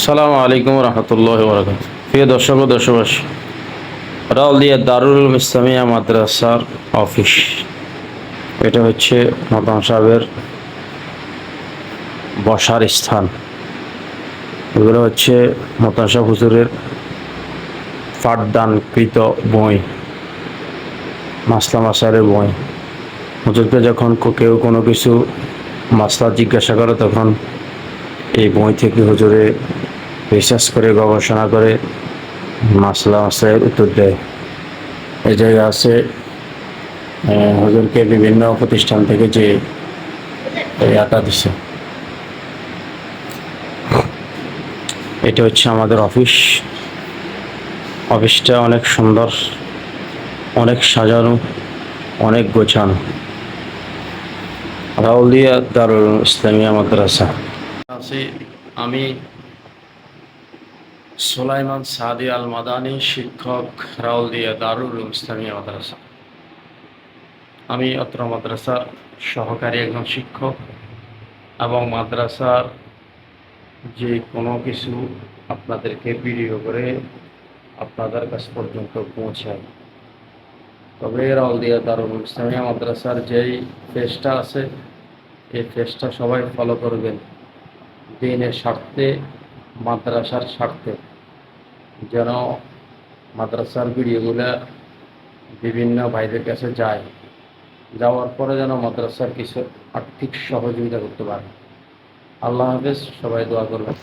আসসালামু আলাইকুম রহমতুল্লাহ বরকাত। প্রিয় দর্শক ও দর্শকবাসী, রাউলিয়া দারুল উলুম ইসলামিয়া মাদ্রাসার অফিস। এটা হচ্ছে মাতাম সাহেবের বসার স্থান। এগুলো হচ্ছে মাতাম সাহেব হুজুরের পাঠদানকৃত বই, মাসলা মাসাইলের বই। হুজুরকে যখন কেউ কোনো কিছু মাসলা জিজ্ঞাসা করে তখন এই বই থেকে হুজুরে রিসার্চ করে গবেষণা করে মাসলা মাসাইল উত্তর দেয়। এই জায়গা আছে হুজুরকে বিভিন্ন প্রতিষ্ঠান থেকে যে আটা দিছে। এটা হচ্ছে আমাদের অফিস। অফিসটা অনেক সুন্দর, অনেক সাজানো, অনেক গোছানো। রাউলিয়া দারুল উলুম ইসলামিয়া মাদ্রাসা আছি আমি, সুলাইমান সাদি আল মাদানী, শিক্ষক, রাউলিয়া দারুল উলুম ইসলামিয়া মাদ্রাসা। আমি অত্র মাদ্রাসার সহকারী একজন শিক্ষক এবং মাদ্রাসার যে কোনো কিছু আপনাদেরকে ভিডিও করে আপনাদের কাছ পর্যন্ত পৌঁছায়। তবে রাউলিয়া দারুল উলুম ইসলামিয়া মাদ্রাসার যেই পেজটা আছে, এই পেজটা সবাই ফলো করবেন, দিনের স্বার্থে, মাদ্রাসার স্বার্থে, যেন মাদ্রাসার ভিডিওগুলো বিভিন্ন ভাইদের কাছে যায়, যাওয়ার পরে যেন মাদ্রাসার কিছু আর্থিক সহযোগিতা করতে পারে। আল্লাহ হাফেজ, সবাই দোয়া করবেন।